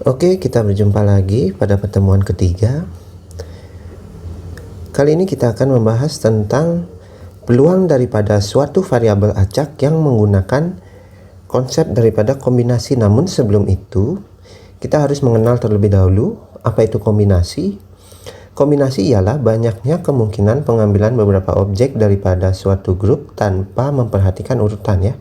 Oke, kita berjumpa lagi pada pertemuan ketiga. Kali ini kita akan membahas tentang peluang daripada suatu variabel acak yang menggunakan konsep daripada kombinasi. Namun sebelum itu, kita harus mengenal terlebih dahulu apa itu kombinasi. Kombinasi ialah banyaknya kemungkinan pengambilan beberapa objek daripada suatu grup tanpa memperhatikan urutan ya.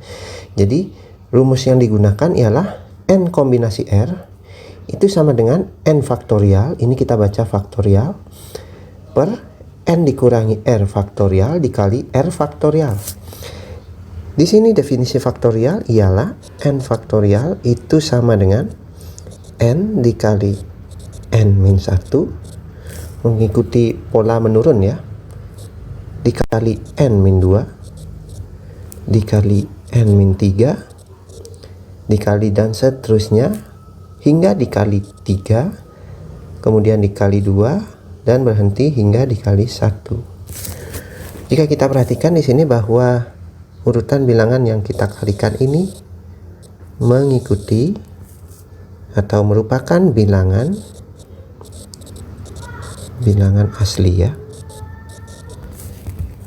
Jadi, rumus yang digunakan ialah n kombinasi R itu sama dengan n faktorial, ini kita baca faktorial, per n dikurangi R faktorial dikali R faktorial. Di sini definisi faktorial ialah n faktorial itu sama dengan n dikali n-1 mengikuti pola menurun ya, dikali n-2 dikali n-3 dikali dan seterusnya hingga dikali 3, kemudian dikali 2 dan berhenti hingga dikali 1. Jika kita perhatikan di sini bahwa urutan bilangan yang kita kalikan ini mengikuti atau merupakan bilangan asli ya.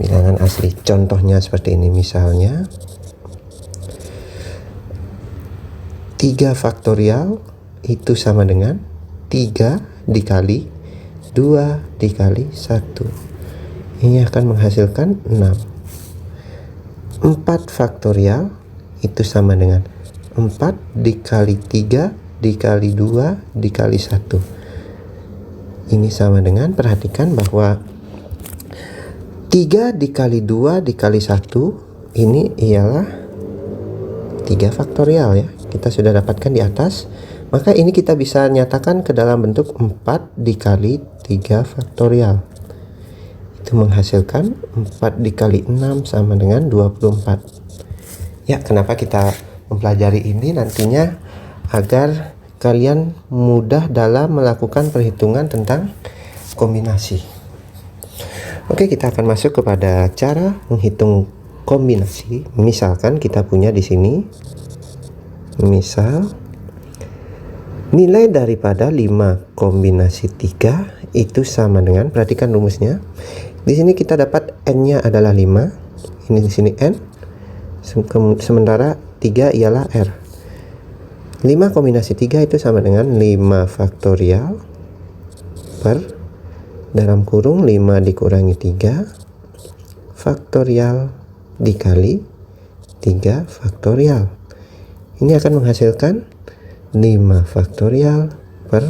Bilangan asli. Contohnya seperti ini, misalnya 3 faktorial itu sama dengan 3 dikali 2 dikali 1. Ini akan menghasilkan 6. 4 faktorial itu sama dengan 4 dikali 3 dikali 2 dikali 1. Ini sama dengan, perhatikan bahwa 3 dikali 2 dikali 1 ini ialah 3 faktorial ya. Kita sudah dapatkan di atas. Maka ini kita bisa nyatakan ke dalam bentuk 4 dikali 3 faktorial. Itu menghasilkan 4 dikali 6 sama dengan 24. Ya, kenapa kita mempelajari ini nantinya? Agar kalian mudah dalam melakukan perhitungan tentang kombinasi. Oke, kita akan masuk kepada cara menghitung kombinasi. Misalkan kita punya di sini, misal nilai daripada 5 kombinasi 3 itu sama dengan, perhatikan rumusnya. Di sini kita dapat n-nya adalah 5. Ini di sini n. Sementara 3 ialah r. 5 kombinasi 3 itu sama dengan 5 faktorial per dalam kurung 5 dikurangi 3 faktorial dikali 3 faktorial. Ini akan menghasilkan 5 faktorial per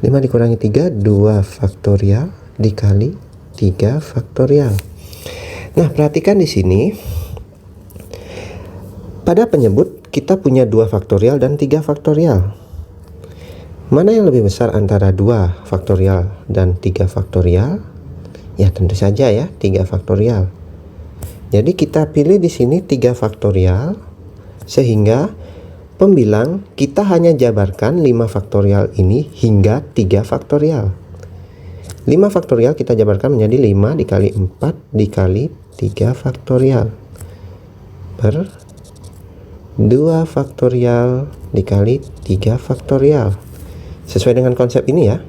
5 dikurangi 3, 2 faktorial dikali 3 faktorial. Nah, perhatikan di sini pada penyebut kita punya 2 faktorial dan 3 faktorial. Mana yang lebih besar antara 2 faktorial dan 3 faktorial? Ya, tentu saja ya, 3 faktorial. Jadi kita pilih di sini 3 faktorial, sehingga pembilang kita hanya jabarkan 5 faktorial ini hingga 3 faktorial. 5 faktorial kita jabarkan menjadi 5 dikali 4 dikali 3 faktorial per 2 faktorial dikali 3 faktorial. Sesuai dengan konsep ini ya.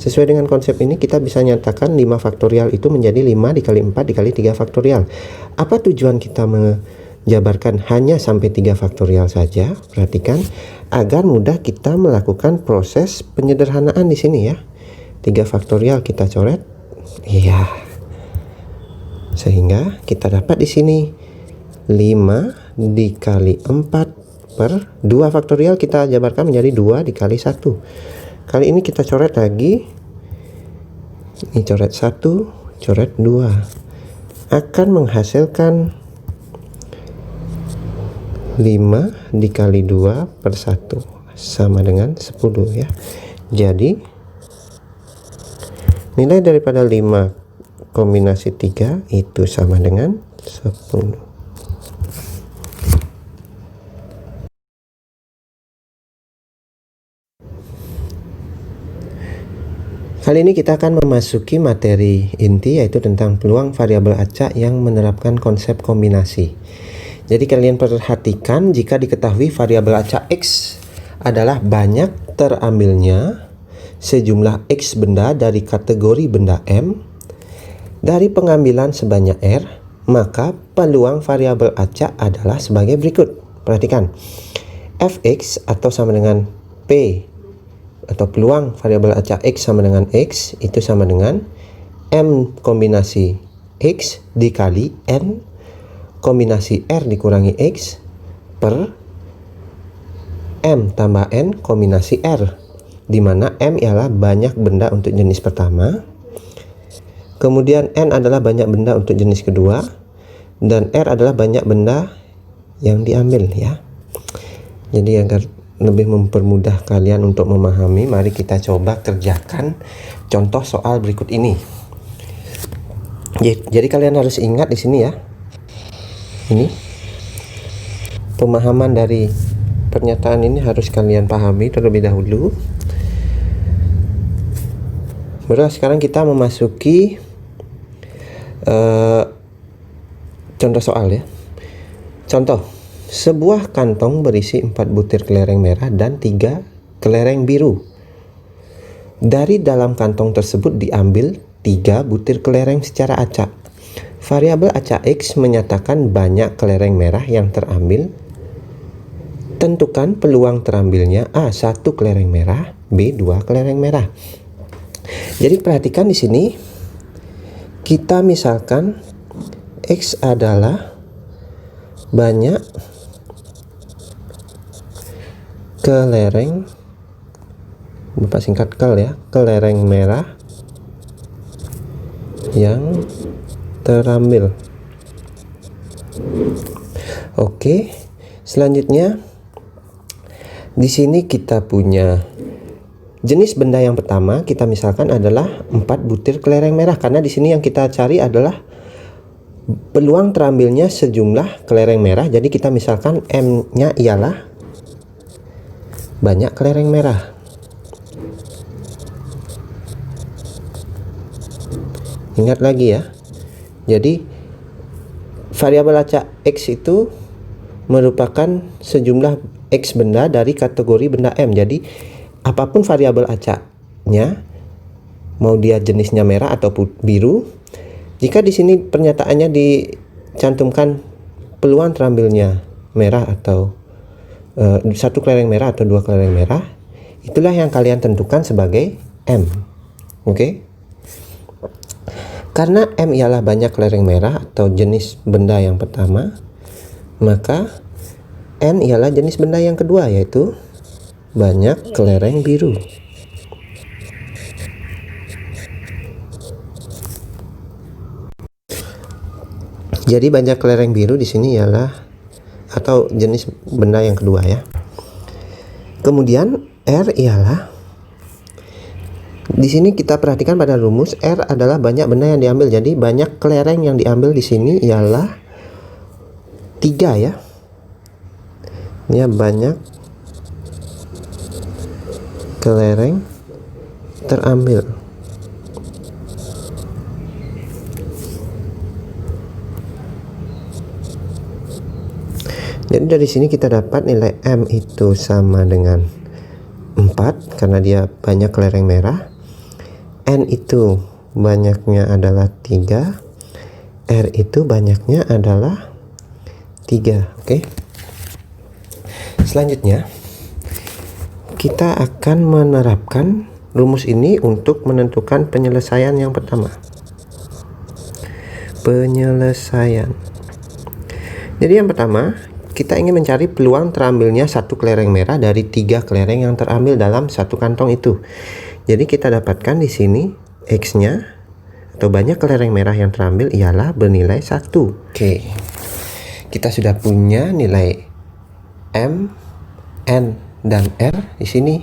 Sesuai dengan konsep ini kita bisa nyatakan 5 faktorial itu menjadi 5 dikali 4 dikali 3 faktorial. Apa tujuan kita menjabarkan hanya sampai 3 faktorial saja? Perhatikan, agar mudah kita melakukan proses penyederhanaan di sini ya. 3 faktorial kita coret. Iya. Sehingga kita dapat di sini 5 dikali 4 per 2 faktorial kita jabarkan menjadi 2 dikali 1. Kali ini kita coret lagi. Ini coret 1, coret 2. Akan menghasilkan 5 dikali 2 per 1 sama dengan 10 ya. Jadi nilai daripada 5 kombinasi 3 itu sama dengan 10. Kali ini kita akan memasuki materi inti, yaitu tentang peluang variabel acak yang menerapkan konsep kombinasi. Jadi kalian perhatikan, jika diketahui variabel acak X adalah banyak terambilnya sejumlah X benda dari kategori benda M dari pengambilan sebanyak R, maka peluang variabel acak adalah sebagai berikut. Perhatikan, Fx atau sama dengan P atau peluang variabel acak X sama dengan X itu sama dengan M kombinasi X dikali N kombinasi R dikurangi X per M tambah N kombinasi R, di mana M ialah banyak benda untuk jenis pertama, kemudian N adalah banyak benda untuk jenis kedua, dan R adalah banyak benda yang diambil ya. Jadi agar lebih mempermudah kalian untuk memahami, mari kita coba kerjakan contoh soal berikut ini. Jadi kalian harus ingat di sini ya. Ini pemahaman dari pernyataan ini harus kalian pahami terlebih dahulu. Baru sekarang kita memasuki contoh soal ya. Contoh, sebuah kantong berisi 4 butir kelereng merah dan 3 kelereng biru. Dari dalam kantong tersebut diambil 3 butir kelereng secara acak. Variabel acak X menyatakan banyak kelereng merah yang terambil. Tentukan peluang terambilnya A. 1 kelereng merah, B. 2 kelereng merah. Jadi perhatikan di sini, kita misalkan X adalah banyak kelereng, Bapak singkat kel ya, kelereng merah yang terambil. Oke, selanjutnya di sini kita punya jenis benda yang pertama, kita misalkan adalah 4 butir kelereng merah, karena di sini yang kita cari adalah peluang terambilnya sejumlah kelereng merah. Jadi kita misalkan M-nya ialah banyak kelereng merah. Ingat lagi ya. Jadi variabel acak X itu merupakan sejumlah X benda dari kategori benda M. Jadi apapun variabel acaknya, mau dia jenisnya merah ataupun biru, jika di sini pernyataannya dicantumkan peluang terambilnya merah atau 1 kelereng merah atau 2 kelereng merah, itulah yang kalian tentukan sebagai M. Oke? Karena M ialah banyak kelereng merah atau jenis benda yang pertama, maka N ialah jenis benda yang kedua, yaitu banyak kelereng biru. Jadi banyak kelereng biru di sini ialah atau jenis benda yang kedua ya. Kemudian R ialah, di sini kita perhatikan pada rumus, R adalah banyak benda yang diambil. Jadi banyak kelereng yang diambil di sini ialah 3 ya. Ini banyak kelereng terambil. Jadi dari sini kita dapat nilai M itu sama dengan 4 karena dia banyak kelereng merah. N itu banyaknya adalah 3, R itu banyaknya adalah 3. Oke. Selanjutnya kita akan menerapkan rumus ini untuk menentukan penyelesaian yang pertama. Penyelesaian. Jadi yang pertama, kita ingin mencari peluang terambilnya 1 kelereng merah dari 3 kelereng yang terambil dalam satu kantong itu. Jadi kita dapatkan di sini X-nya atau banyak kelereng merah yang terambil ialah bernilai 1. Oke. Kita sudah punya nilai M, N, dan R di sini.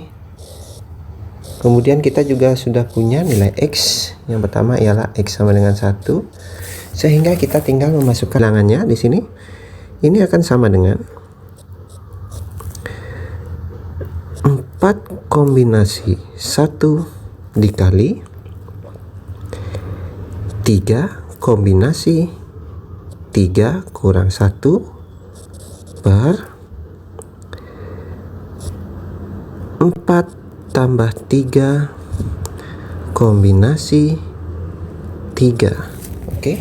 Kemudian kita juga sudah punya nilai X. Yang pertama ialah X sama dengan 1. Sehingga kita tinggal memasukkan bilangannya di sini. Ini akan sama dengan 4 kombinasi 1 dikali 3 kombinasi 3 kurang 1 per 4 tambah 3 kombinasi 3. Oke.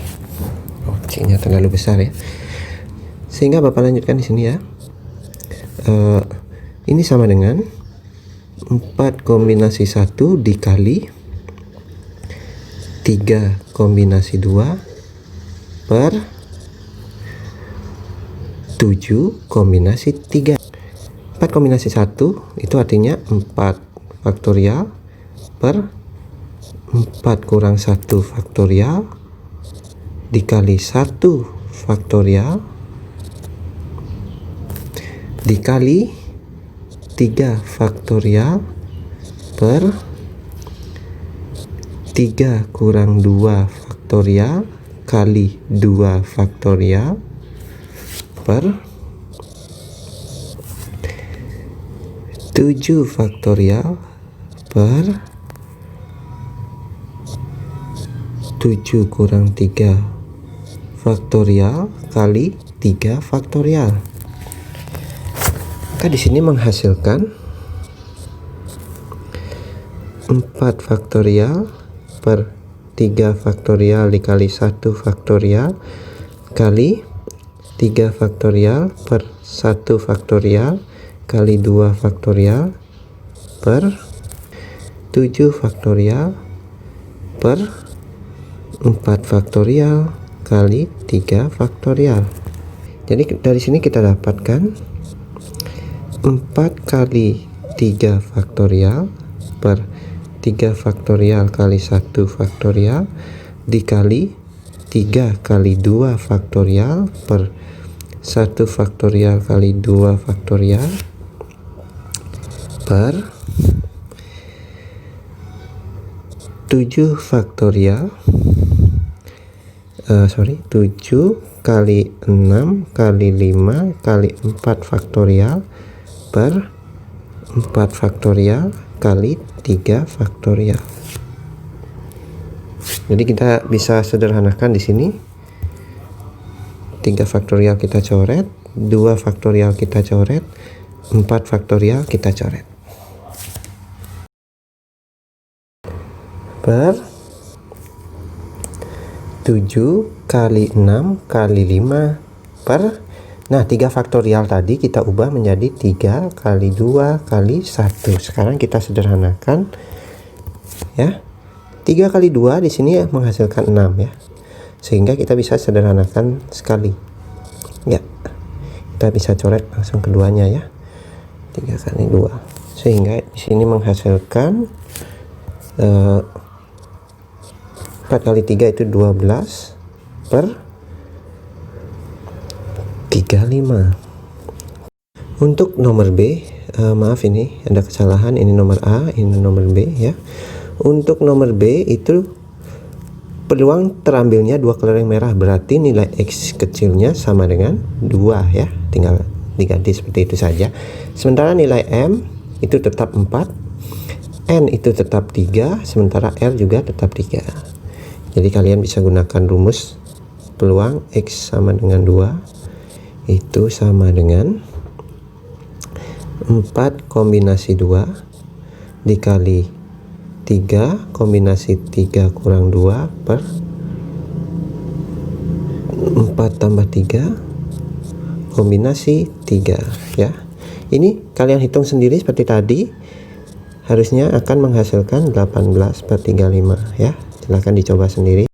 C-nya terlalu besar ya. Sehingga Bapak lanjutkan di sini ya. Ini sama dengan 4 kombinasi 1 dikali 3 kombinasi 2 per 7 kombinasi 3. 4 kombinasi 1 itu artinya 4 faktorial per 4 kurang 1 faktorial dikali 1 faktorial dikali 3 faktorial per 3 kurang 2 faktorial kali 2 faktorial per 7 faktorial per 7 kurang 3 faktorial kali 3 faktorial. Maka di sini menghasilkan 4 faktorial per 3 faktorial dikali 1 faktorial kali 3 faktorial per 1 faktorial kali 2 faktorial per 7 faktorial per 4 faktorial kali 3 faktorial. Jadi dari sini kita dapatkan 4 kali 3 faktorial per 3 faktorial kali 1 faktorial dikali 3 kali 2 faktorial per 1 faktorial kali 2 faktorial per 7 faktorial 7 kali 6 kali 5 kali 4 faktorial per 4 faktorial kali 3 faktorial. Jadi kita bisa sederhanakan di sini. 3 faktorial kita coret, 2 faktorial kita coret, 4 faktorial kita coret. Per 7 kali 6 kali 5 per, nah 3 faktorial tadi kita ubah menjadi 3 kali 2 kali 1. Sekarang kita sederhanakan ya. 3 kali 2 di sini menghasilkan 6 ya. Sehingga kita bisa sederhanakan sekali. Ya. Kita bisa coret langsung keduanya ya. 3 kali 2. Sehingga di sini menghasilkan 4 kali 3 itu 12 per 35. Untuk nomor B, maaf ini ada kesalahan, ini nomor A, ini nomor B ya. Untuk nomor B itu peluang terambilnya 2 kelereng merah, berarti nilai X kecilnya sama dengan 2 ya. Tinggal diganti seperti itu saja. Sementara nilai M itu tetap 4, N itu tetap 3, sementara R juga tetap 3. Jadi kalian bisa gunakan rumus peluang X sama dengan 2 itu sama dengan 4 kombinasi 2 dikali 3 kombinasi 3 kurang 2 per 4 tambah 3 kombinasi 3 ya. Ini kalian hitung sendiri seperti tadi, harusnya akan menghasilkan 18 per 35 ya. Silahkan dicoba sendiri.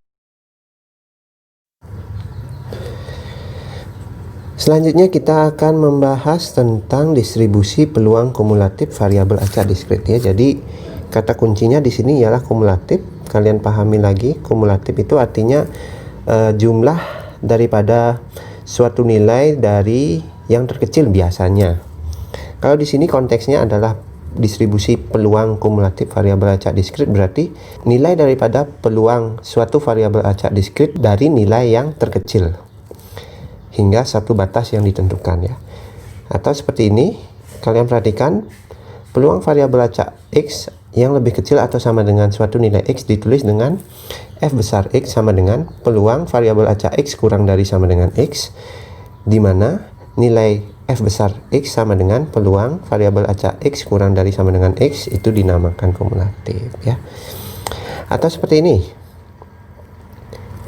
Selanjutnya kita akan membahas tentang distribusi peluang kumulatif variabel acak diskrit ya. Jadi kata kuncinya di sini ialah kumulatif. Kalian pahami lagi, kumulatif itu artinya jumlah daripada suatu nilai dari yang terkecil biasanya. Kalau di sini konteksnya adalah distribusi peluang kumulatif variabel acak diskrit, berarti nilai daripada peluang suatu variabel acak diskrit dari nilai yang terkecil hingga satu batas yang ditentukan ya. Atau seperti ini, kalian perhatikan peluang variabel acak X yang lebih kecil atau sama dengan suatu nilai X ditulis dengan F besar X sama dengan peluang variabel acak X kurang dari sama dengan X, di mana nilai F besar X sama dengan peluang variabel acak X kurang dari sama dengan X, itu dinamakan kumulatif ya. Atau seperti ini,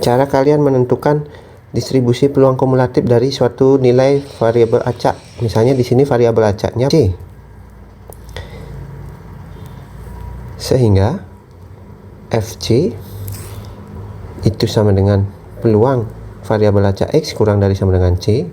cara kalian menentukan distribusi peluang kumulatif dari suatu nilai variabel acak. Misalnya di sini variabel acaknya C, sehingga FC itu sama dengan peluang variabel acak X kurang dari sama dengan C,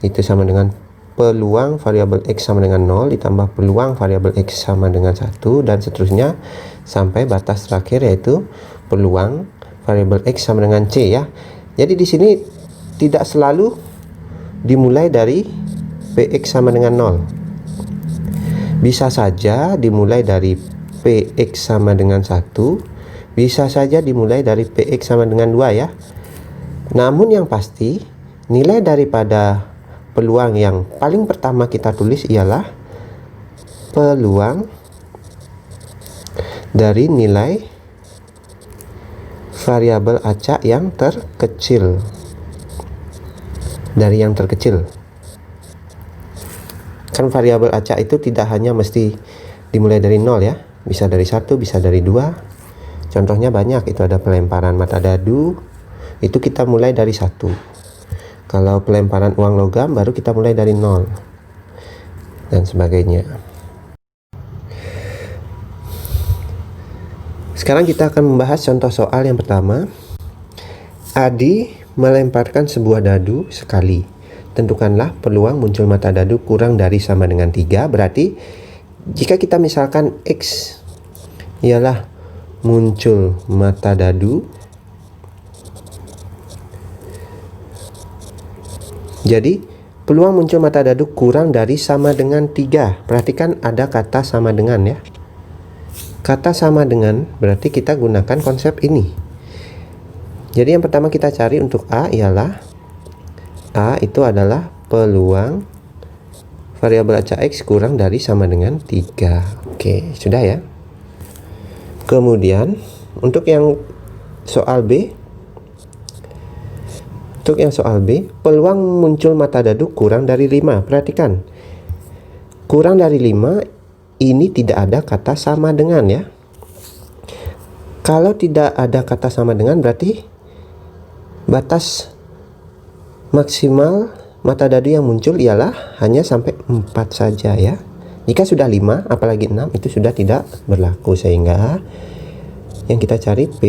itu sama dengan peluang variabel X sama dengan 0 ditambah peluang variabel X sama dengan 1, dan seterusnya sampai batas terakhir yaitu peluang variabel X sama dengan C ya. Jadi di sini tidak selalu dimulai dari Px sama dengan 0. Bisa saja dimulai dari Px sama dengan 1, bisa saja dimulai dari Px sama dengan 2 ya. Namun yang pasti nilai daripada peluang yang paling pertama kita tulis ialah peluang dari nilai variabel acak yang terkecil. Dari yang terkecil. Kan variabel acak itu tidak hanya mesti dimulai dari 0 ya. Bisa dari 1, bisa dari 2. Contohnya banyak, itu ada pelemparan mata dadu, itu kita mulai dari 1. Kalau pelemparan uang logam baru kita mulai dari 0 dan sebagainya. Sekarang kita akan membahas contoh soal yang pertama. Adi melemparkan sebuah dadu sekali. Tentukanlah peluang muncul mata dadu kurang dari sama dengan 3. Berarti jika kita misalkan X ialah muncul mata dadu, jadi peluang muncul mata dadu kurang dari sama dengan 3. Perhatikan ada kata sama dengan ya. Kata sama dengan berarti kita gunakan konsep ini. Jadi yang pertama kita cari untuk A ialah A itu adalah peluang variabel acak X kurang dari sama dengan 3. Oke, sudah ya. Kemudian untuk yang soal B, peluang muncul mata dadu kurang dari 5. Perhatikan, kurang dari 5 ini tidak ada kata sama dengan ya. Kalau tidak ada kata sama dengan berarti batas maksimal mata dadu yang muncul ialah hanya sampai 4 saja ya. Jika sudah 5 apalagi 6 itu sudah tidak berlaku, sehingga yang kita cari P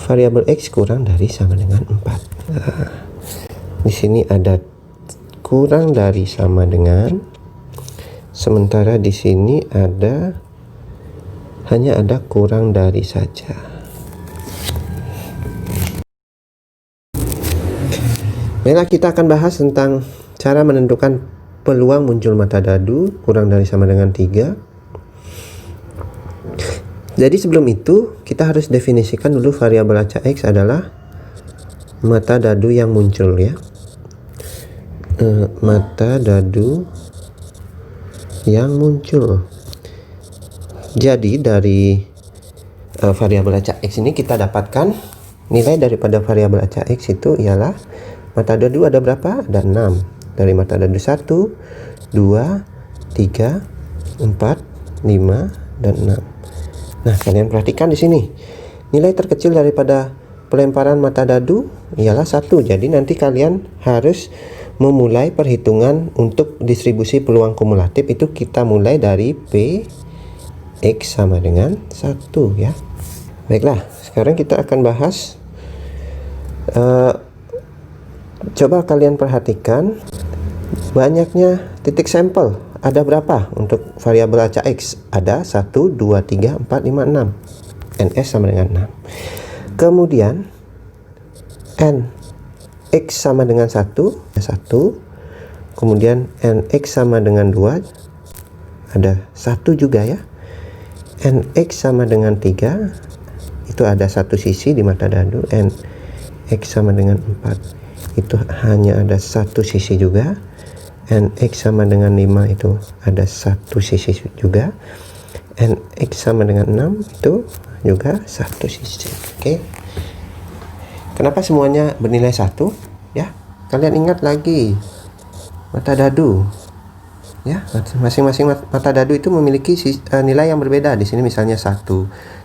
variabel X kurang dari sama dengan 4. Nah, di sini ada kurang dari sama dengan, sementara di sini hanya ada kurang dari saja. Baiklah, kita akan bahas tentang cara menentukan peluang muncul mata dadu kurang dari sama dengan 3. Jadi sebelum itu kita harus definisikan dulu variabel acak X adalah mata dadu yang muncul ya. Mata dadu yang muncul. Jadi dari variabel acak X ini kita dapatkan nilai daripada variabel acak X itu ialah mata dadu ada berapa? Ada 6. Dari mata dadu 1, 2, 3, 4, 5, dan 6. Nah, kalian perhatikan di sini. Nilai terkecil daripada pelemparan mata dadu ialah 1. Jadi nanti kalian harus memulai perhitungan untuk distribusi peluang kumulatif itu kita mulai dari P X sama dengan 1 ya. Baiklah, sekarang kita akan bahas coba kalian perhatikan banyaknya titik sampel. Ada berapa untuk variabel acak X? Ada 1, 2, 3, 4, 5, 6. NS sama dengan 6. Kemudian N X sama dengan 1. Kemudian NX sama dengan 2. Ada 1 juga ya. NX sama dengan 3. Itu ada satu sisi di mata dadu. NX sama dengan 4. Itu hanya ada satu sisi juga. NX sama dengan 5 itu ada satu sisi juga. NX sama dengan 6 itu juga satu sisi. Oke. Kenapa semuanya bernilai 1? Ya, kalian ingat lagi mata dadu. Ya, masing-masing mata dadu itu memiliki nilai yang berbeda. Di sini misalnya 1,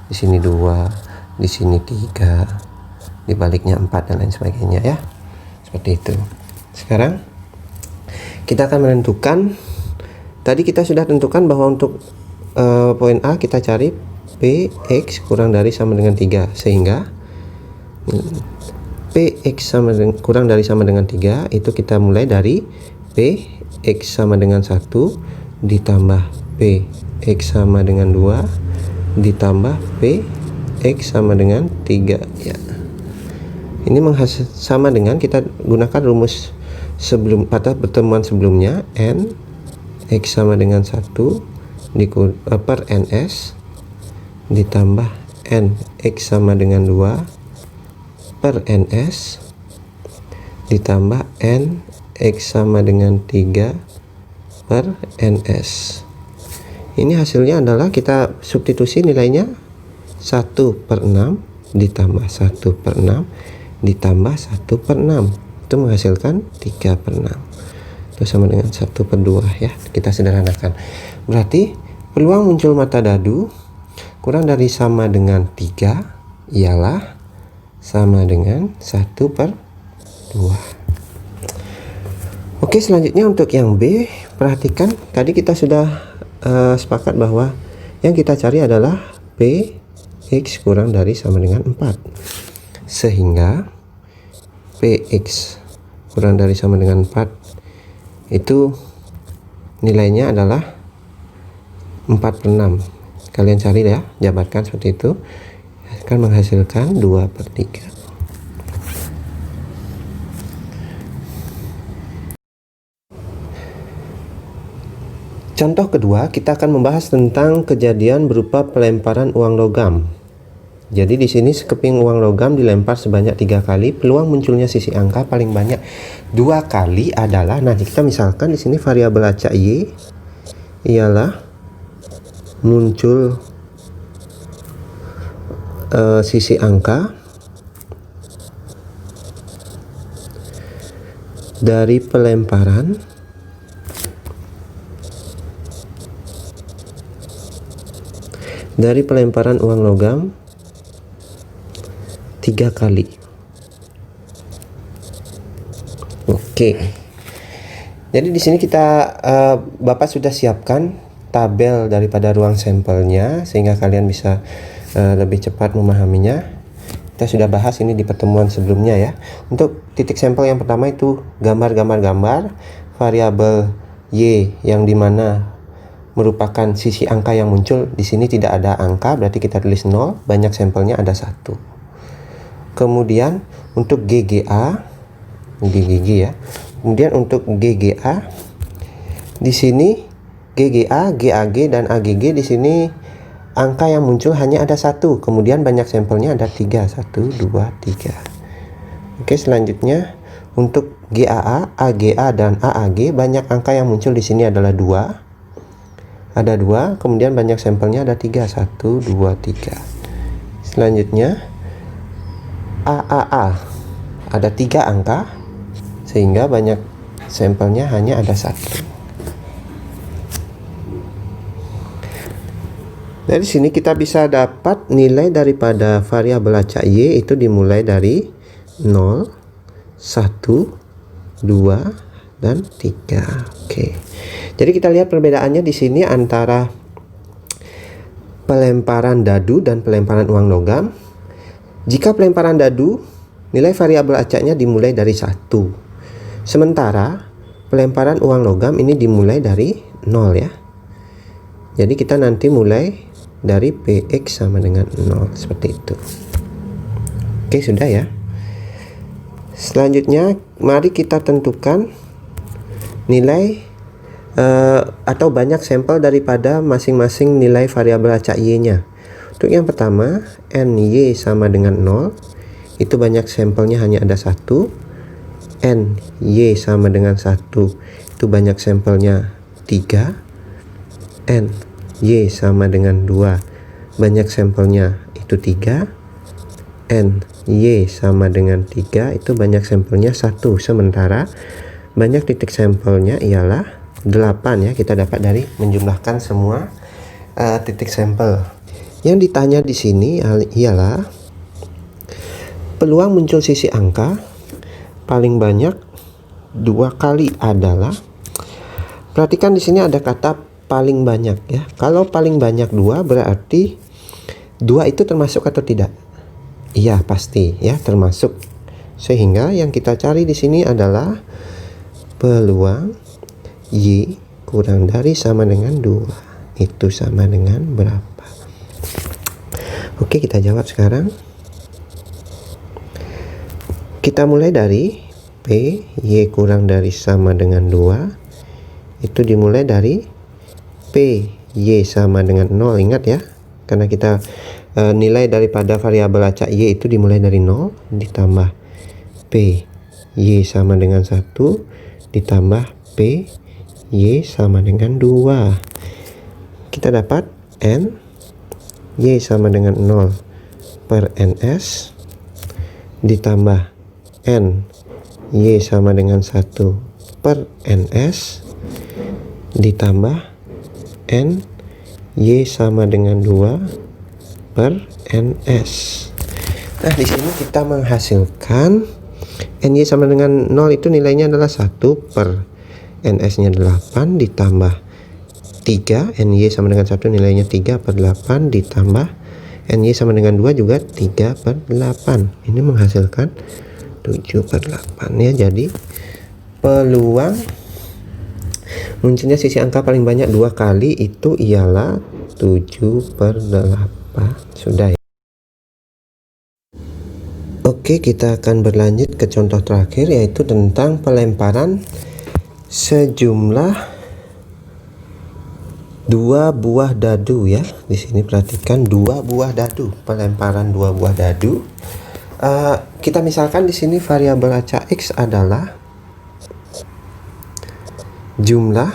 di sini 2, di sini 3, di baliknya 4 dan lain sebagainya ya. Seperti itu. Sekarang kita akan menentukan, tadi kita sudah tentukan bahwa untuk poin A kita cari Px kurang dari sama dengan 3, sehingga Px kurang dari sama dengan 3 itu kita mulai dari Px sama dengan 1 ditambah Px sama dengan 2 ditambah Px sama dengan 3 ya. Ini sama dengan kita gunakan rumus sebelum pada pertemuan sebelumnya, n x sama dengan 1 per ns ditambah n x sama dengan 2 per ns ditambah n x sama dengan 3 per ns. Ini hasilnya adalah kita substitusi nilainya 1 per 6 ditambah 1 per 6 ditambah 1 per 6 itu menghasilkan 3 per 6 itu sama dengan 1 per 2 ya. Kita sederhanakan, berarti peluang muncul mata dadu kurang dari sama dengan 3 ialah sama dengan 1 per 2. Oke, selanjutnya untuk yang B, perhatikan tadi kita sudah sepakat bahwa yang kita cari adalah Px kurang dari sama dengan 4, sehingga Px kurang dari sama dengan 4 itu nilainya adalah 4 per 6. Kalian cari ya, jabarkan seperti itu, akan menghasilkan 2 per 3. Contoh kedua, kita akan membahas tentang kejadian berupa pelemparan uang logam. Jadi di sini sekeping uang logam dilempar sebanyak 3 kali, peluang munculnya sisi angka paling banyak 2 kali adalah, nah kita misalkan di sini variabel acak Y ialah muncul sisi angka dari pelemparan uang logam 3 kali. Oke. Jadi di sini kita Bapak sudah siapkan tabel daripada ruang sampelnya sehingga kalian bisa lebih cepat memahaminya. Kita sudah bahas ini di pertemuan sebelumnya ya. Untuk titik sampel yang pertama itu gambar variabel Y yang dimana merupakan sisi angka yang muncul. Di sini tidak ada angka, berarti kita tulis 0, banyak sampelnya ada 1. Kemudian untuk GGA ya. Kemudian untuk GGA di sini GGA, GAG dan AGG di sini angka yang muncul hanya ada 1, kemudian banyak sampelnya ada 3, 1, 2, 3. Oke, selanjutnya untuk GAA, AGA dan AAG banyak angka yang muncul di sini adalah 2. Ada 2, kemudian banyak sampelnya ada 3, 1, 2, 3. Selanjutnya AAA ada 3 angka sehingga banyak sampelnya hanya ada 1. Dari sini kita bisa dapat nilai daripada variabel acak Y itu dimulai dari 0, 1, 2, dan 3. Oke. Jadi kita lihat perbedaannya di sini antara pelemparan dadu dan pelemparan uang logam. Jika pelemparan dadu, nilai variabel acaknya dimulai dari 1. Sementara pelemparan uang logam ini dimulai dari 0 ya. Jadi kita nanti mulai dari Px sama dengan 0 seperti itu. Oke, sudah ya. Selanjutnya mari kita tentukan nilai atau banyak sampel daripada masing-masing nilai variabel acak Y nya. Untuk yang pertama, ny sama dengan 0, itu banyak sampelnya hanya ada 1. ny sama dengan 1, itu banyak sampelnya 3. ny sama dengan 2, banyak sampelnya itu 3. ny sama dengan 3, itu banyak sampelnya 1. Sementara banyak titik sampelnya ialah 8 ya, kita dapat dari menjumlahkan semua titik sampel. Yang ditanya di sini ialah peluang muncul sisi angka paling banyak 2 kali adalah, perhatikan di sini ada kata paling banyak ya. Kalau paling banyak 2 berarti 2 itu termasuk atau tidak? Iya, pasti ya, termasuk. Sehingga yang kita cari di sini adalah peluang Y kurang dari sama dengan 2 itu sama dengan berapa? Oke, kita jawab sekarang. Kita mulai dari P, Y kurang dari sama dengan 2 itu dimulai dari P, Y sama dengan 0. Ingat ya, karena kita nilai daripada variabel acak Y itu dimulai dari 0 ditambah P, Y sama dengan 1 ditambah P, Y sama dengan 2. Kita dapat N, Y sama dengan 0 per NS ditambah N, Y sama dengan 1 per NS ditambah N, Y sama dengan 2 per NS. Nah, di sini kita menghasilkan NY sama dengan 0 itu nilainya adalah 1 per NS nya 8 ditambah 3, NY sama dengan 1 nilainya 3 per 8 ditambah NY sama dengan 2 juga 3 per 8. Ini menghasilkan 7 per 8 ya. Jadi peluang munculnya sisi angka paling banyak 2 kali itu ialah 7 per 8. Sudah ya. Oke, kita akan berlanjut ke contoh terakhir, yaitu tentang pelemparan sejumlah 2 buah dadu ya. Di sini perhatikan 2 buah dadu, pelemparan 2 buah dadu. Kita misalkan di sini variabel acak X adalah jumlah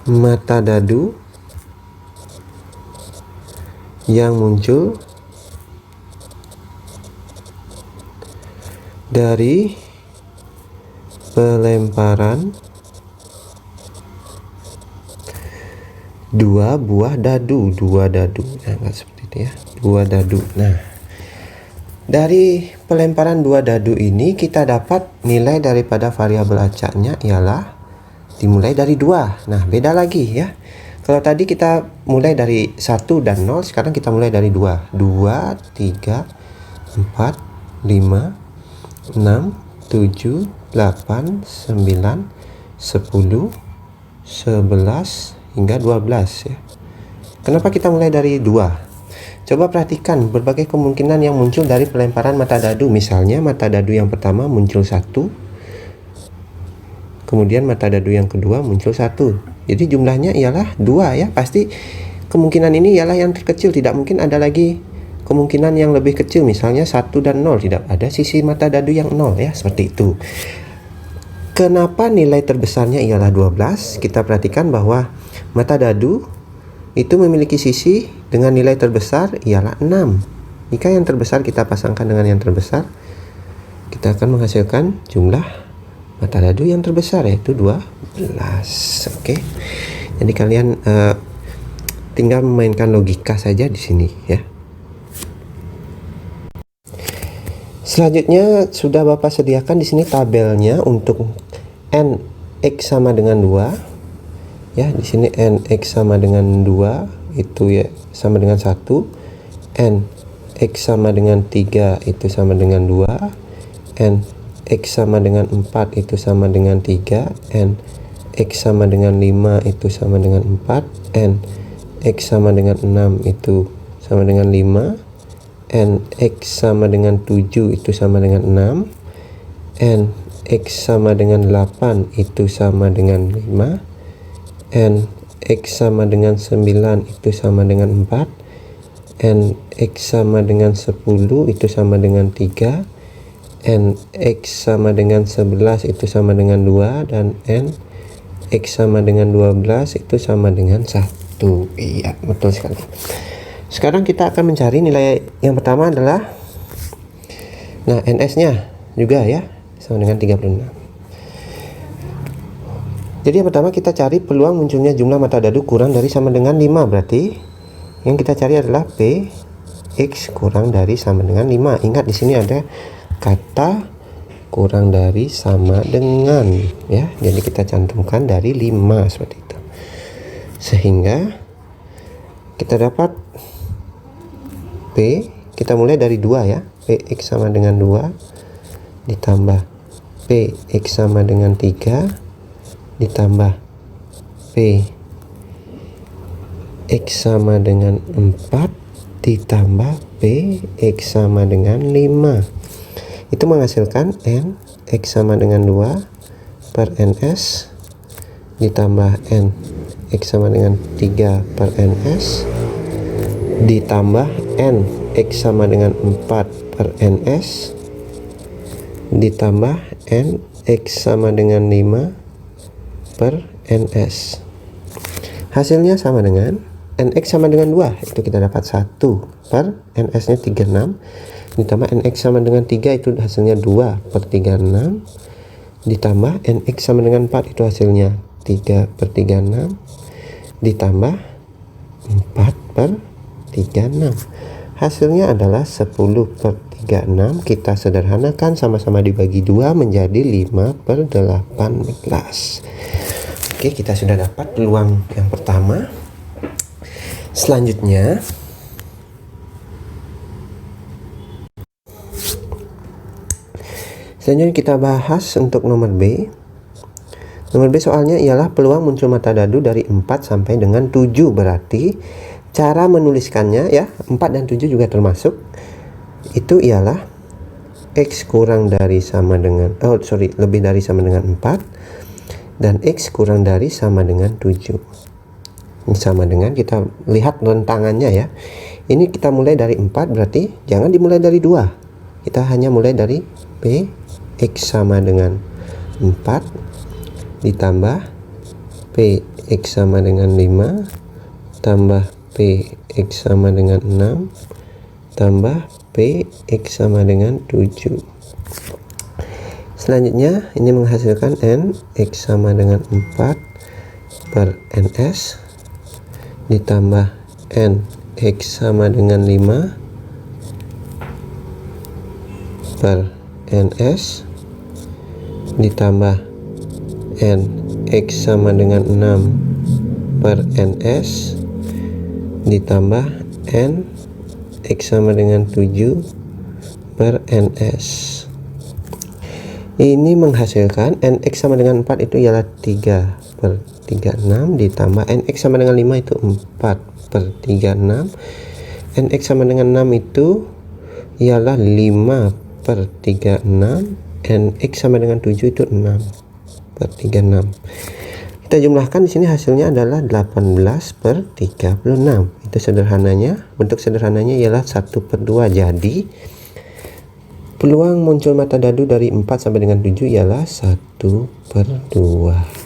mata dadu yang muncul dari pelemparan 2 buah dadu, 2 dadu. Nah, seperti itu ya, 2 dadu. Nah, dari pelemparan 2 dadu ini kita dapat nilai daripada variabel acaknya ialah dimulai dari 2. Nah, beda lagi ya. Kalau tadi kita mulai dari 1 dan 0, sekarang kita mulai dari 2. 2, 3, 4, 5, 6, 7, 8, 9, 10, 11 hingga 12 ya. Kenapa kita mulai dari 2? Coba perhatikan berbagai kemungkinan yang muncul dari pelemparan mata dadu. Misalnya mata dadu yang pertama muncul 1, kemudian mata dadu yang kedua muncul 1. Jadi jumlahnya ialah 2 ya. Pasti kemungkinan ini ialah yang terkecil, tidak mungkin ada lagi kemungkinan yang lebih kecil, misalnya 1 dan 0, tidak ada sisi mata dadu yang 0 ya, seperti itu. Kenapa nilai terbesarnya ialah 12? Kita perhatikan bahwa mata dadu itu memiliki sisi dengan nilai terbesar ialah 6. Jika yang terbesar kita pasangkan dengan yang terbesar, kita akan menghasilkan jumlah mata dadu yang terbesar, yaitu 12. Oke. Jadi kalian tinggal memainkan logika saja di sini ya. Selanjutnya sudah Bapak sediakan di sini tabelnya untuk nx sama dengan 2. Ya, di sini nx sama dengan 2 itu ya sama dengan 1. Nx sama dengan 3 itu sama dengan 2. Nx sama dengan 4 itu sama dengan 3. Nx sama dengan 5 itu sama dengan 4. Nx sama dengan 6 itu sama dengan 5. Nx sama dengan 7 itu sama dengan 6. Nx sama dengan 8 itu sama dengan 5. Nx sama dengan 9 itu sama dengan 4. Nx sama dengan 10 itu sama dengan 3. Nx sama dengan 11 itu sama dengan 2. Dan Nx sama dengan 12 itu sama dengan 1. Iya, betul sekali. Sekarang kita akan mencari nilai yang pertama adalah, nah, NS nya juga ya sama dengan 36. Jadi yang pertama kita cari peluang munculnya jumlah mata dadu kurang dari sama dengan 5. Berarti yang kita cari adalah P X kurang dari sama dengan 5. Ingat di sini ada kata kurang dari sama dengan ya. Jadi kita cantumkan dari 5 seperti itu. Sehingga kita dapat P, kita mulai dari 2 ya. PX sama dengan 2 ditambah PX sama dengan 3 ditambah P X sama dengan 4 ditambah P X sama dengan 5. Itu menghasilkan N X sama dengan 2 per NS ditambah N X sama dengan 3 per NS ditambah N X sama dengan 4 per NS ditambah N X sama dengan 5 per NS. Hasilnya sama dengan NX sama dengan 2, itu kita dapat 1 per NS nya 36 ditambah NX sama dengan 3, itu hasilnya 2 per 36 ditambah NX sama dengan 4, itu hasilnya 3 per 36 ditambah 4 per 36. Hasilnya adalah 10 per 36. Kita sederhanakan, sama-sama dibagi 2 menjadi 5 per 18. Oke, kita sudah dapat peluang yang pertama. Selanjutnya kita bahas untuk nomor B. Nomor B soalnya ialah peluang muncul mata dadu dari 4 sampai dengan 7. Berarti cara menuliskannya ya, 4 dan 7 juga termasuk. Itu ialah X kurang dari sama dengan lebih dari sama dengan 4 dan X kurang dari sama dengan 7. Ini sama dengan, kita lihat rentangannya ya. Ini kita mulai dari 4, berarti jangan dimulai dari 2. Kita hanya mulai dari P X sama dengan 4 ditambah P X sama dengan 5 tambah P X sama dengan 6 tambah P X sama dengan 7. Selanjutnya ini menghasilkan N X sama dengan 4 per NS ditambah N X sama dengan 5 per NS ditambah N X sama dengan 6 per NS ditambah N X sama dengan 7 per NS. Ini menghasilkan NX sama dengan 4 itu ialah 3 per 36 ditambah NX sama dengan 5 itu 4 per 36. NX sama dengan 6 itu ialah 5 per 36. NX sama dengan 7 itu 6 per 36. Kita jumlahkan di sini, hasilnya adalah 18 per 36. Itu sederhananya. Bentuk sederhananya ialah 1 per 2. Jadi peluang muncul mata dadu dari 4 sampai dengan 7 ialah 1 per 2.